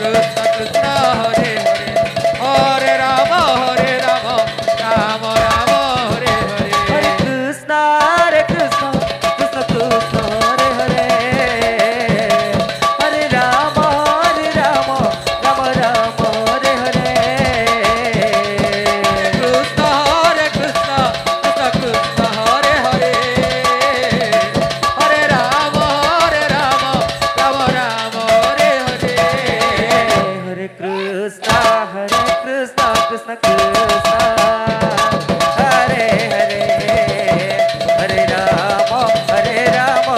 Krishna Krishna Hare Hare Hare Rama Rama Rama Hare Hare Hare Krishna Krishna Krishna Hare Hare Hare Rama Rama Rama Hare Hare Krishna Hare Krishna Krishna Krishna Hare Hare Hare Rama Rama Rama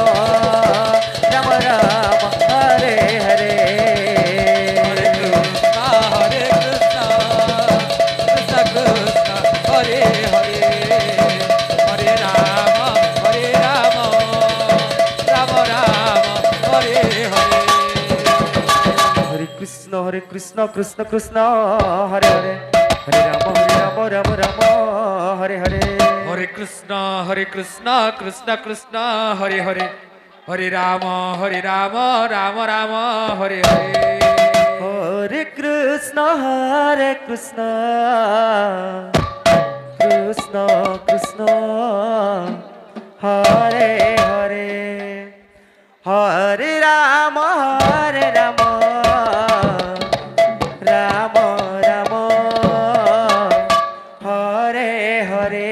Hare Hare Hare Krishna Krishna Krishna Hare Hare Hare Rama Rama Rama Hare Hare Hare Krishna Krishna Krishna Hare Hare Hare Rama Rama Hare Hare Hare Krishna Krishna Krishna Hare Hare Hare Rama Rama Hare Hare Hare Krishna Krishna Krishna Hare Hare Hare Rama Rama Hare Hare Hare Krishna Krishna Krishna Hare Hare Hare Rama Rama Rama Hare Hare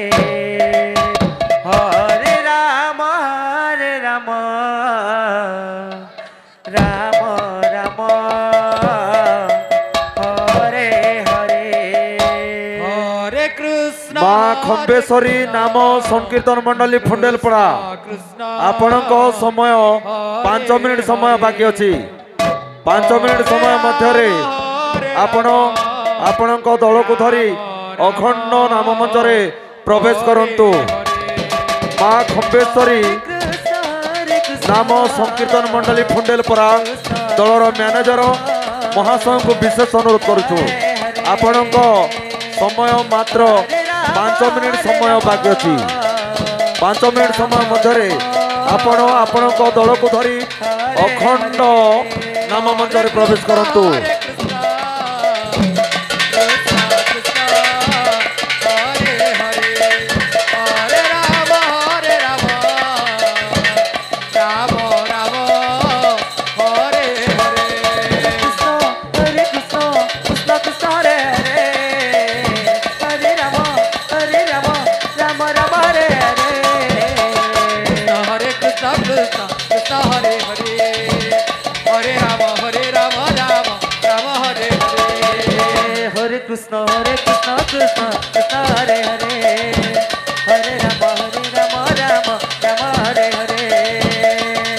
Hare Rama Rama Rama Hare Hare Hare Krishna মা খম্বেশ্বরী নাম সংকীর্তন মণ্ডলী ফুন্ডেলপড়া Krishna ଆପଣଙ୍କ ସମୟ 5 minute ସମୟ ବାକି ଅଛି 5 minute ସମୟ ମଧ୍ୟରେ ଆପଣ ଆପଣଙ୍କ ଦଳକୁ ଧରି ଅଖଣ୍ଡ ନାମ ମଞ୍ଚରେ ପ୍ରବେଶ କରନ୍ତୁ ମା ଖମ୍ବେଶ୍ୱରୀ ନାମ ସଂକୀର୍ତ୍ତନ ମଣ୍ଡଳୀ ଫୁଣ୍ଡେଲପରା ଦଳର ମ୍ୟାନେଜର ମହାଶୟଙ୍କୁ ବିଶେଷ ଅନୁରୋଧ କରୁଛୁ ଆପଣଙ୍କ ସମୟ ମାତ୍ର 5 ମିନିଟ୍ ସମୟ ବାକି ଅଛି 5 ମିନିଟ୍ ସମୟ ମଧ୍ୟରେ ଆପଣ ଆପଣଙ୍କ ଦଳକୁ ଧରି ଅଖଣ୍ଡ ନାମ ମଞ୍ଚରେ ପ୍ରବେଶ କରନ୍ତୁ Krishna Krishna Krishna Hare Hare Hare Rama Rama Hare Hare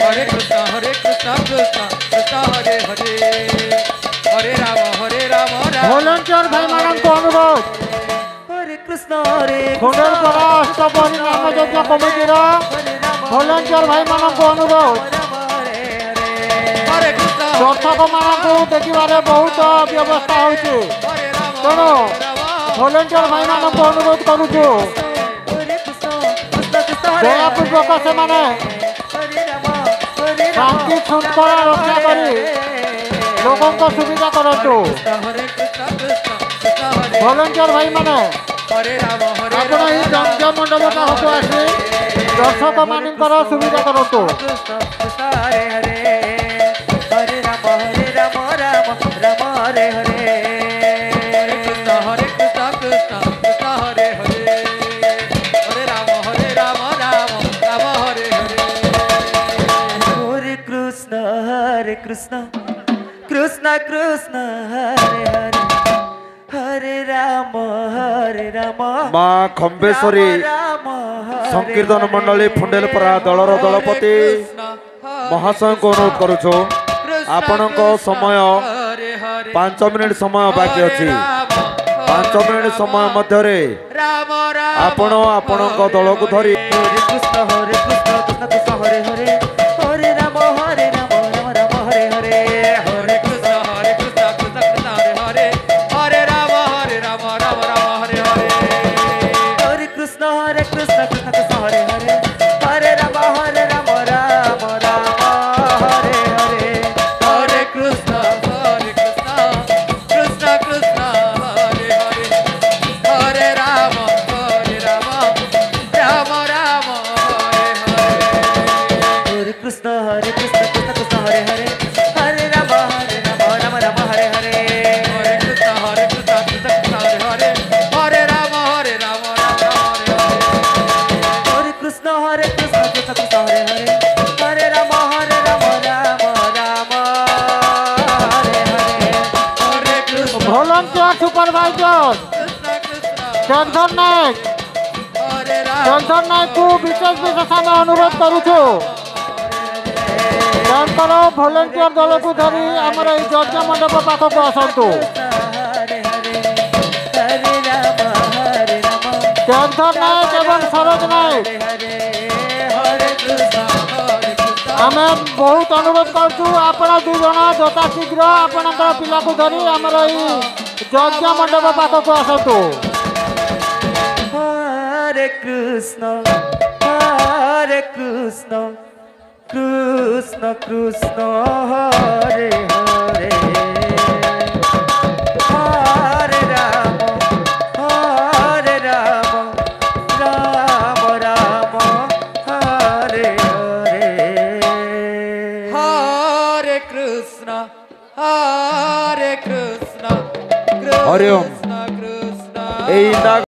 Hare Krishna Krishna Krishna Hare Hare Hare Rama volunteer ভাই ମାନଙ୍କୁ অনুরোধ Hare Krishna ফুন্ডেলপড়া অষ্টপহরী নামযজ্ঞ কমিটিର ଭଲେଣ୍ଟିୟର ଭାଇମାନଙ୍କୁ ଅନୁରୋଧ Hare Krishna ଦର୍ଶକମାନଙ୍କୁ ଦେଖିବାରେ ବହୁତ ବ୍ୟବସ୍ଥା ହେଉଛି ତେଣୁ ଭଲେଣ୍ଟିୟର ଭାଇମାନଙ୍କୁ ଅନୁରୋଧ କରୁଛୁ ଦୟାପୂର୍ବକ ସେମାନେ ଶାନ୍ତି ଶୃଙ୍ଖଳା ରକ୍ଷା କରି ଲୋକଙ୍କ ସୁବିଧା କରନ୍ତୁ ଭଲେଣ୍ଟିୟର ଭାଇମାନେ ଆପଣ ଏହି ଯଜ୍ଞ ମଣ୍ଡପ ପାଖକୁ ଆସି ଦର୍ଶକମାନଙ୍କର ସୁବିଧା କରନ୍ତୁ Hare Hare Hare Krishna Krishna Krishna Hare Hare Hare Rama Rama Hare Hare Hare Krishna Krishna Krishna Hare Hare Hare Rama মা খম্বেশ্বরী সংকীর্তন মণ্ডলী ফুন্ডেলপরা দলর দলপতি মহাশয়ଙ୍କୁ অনুରୋଧ କରୁଛୁ ଆପଣଙ୍କ ସମୟ 5 ମିନିଟ୍ ସମୟ ବାକି ଅଛି 5 ମିନିଟ୍ ସମୟ ମଧ୍ୟରେ ଆପଣ ଆପଣଙ୍କ ଦଳକୁ ଧରି Hare Krishna Krishna Krishna Hare Hare Hare Rama Rama Hare Hare Hare Krishna Krishna Krishna Hare Hare Hare Rama Rama Hare Hare Hare Krishna Krishna Krishna Hare Hare Hare Rama Rama Hare Hare Hare Krishna Krishna volunteer supervisor Chandan Nayak Chandan নায়কକୁ ବିଶେଷ ବିଶେଷ ଆମେ ଅନୁରୋଧ କରୁଛୁ ତାଙ୍କର volunteer ଦଳକୁ ଧରି ଆମର ଏଇ ଯଜ୍ଞ ମଣ୍ଡପ ପାଖକୁ ଆସନ୍ତୁ। ଚନ୍ଦନ ନାୟକ ଏବଂ ସରୋଜ ନାୟକ ଆମେ ବହୁତ ଅନୁରୋଧ କରୁଛୁ ଆପଣ ଦୁଇ ଜଣ ଯଥାଶୀଘ୍ର ଆପଣଙ୍କର ପିଲାକୁ ଧରି ଆମର ଏଇ ଯଜ୍ଞ ମଣ୍ଡପ ପାଖକୁ ଆସନ୍ତୁ। Hare Krishna Krishna Krishna Hare Hare Hare Rama Rama Rama Hare Hare Hare Krishna Hare Om। Krishna এই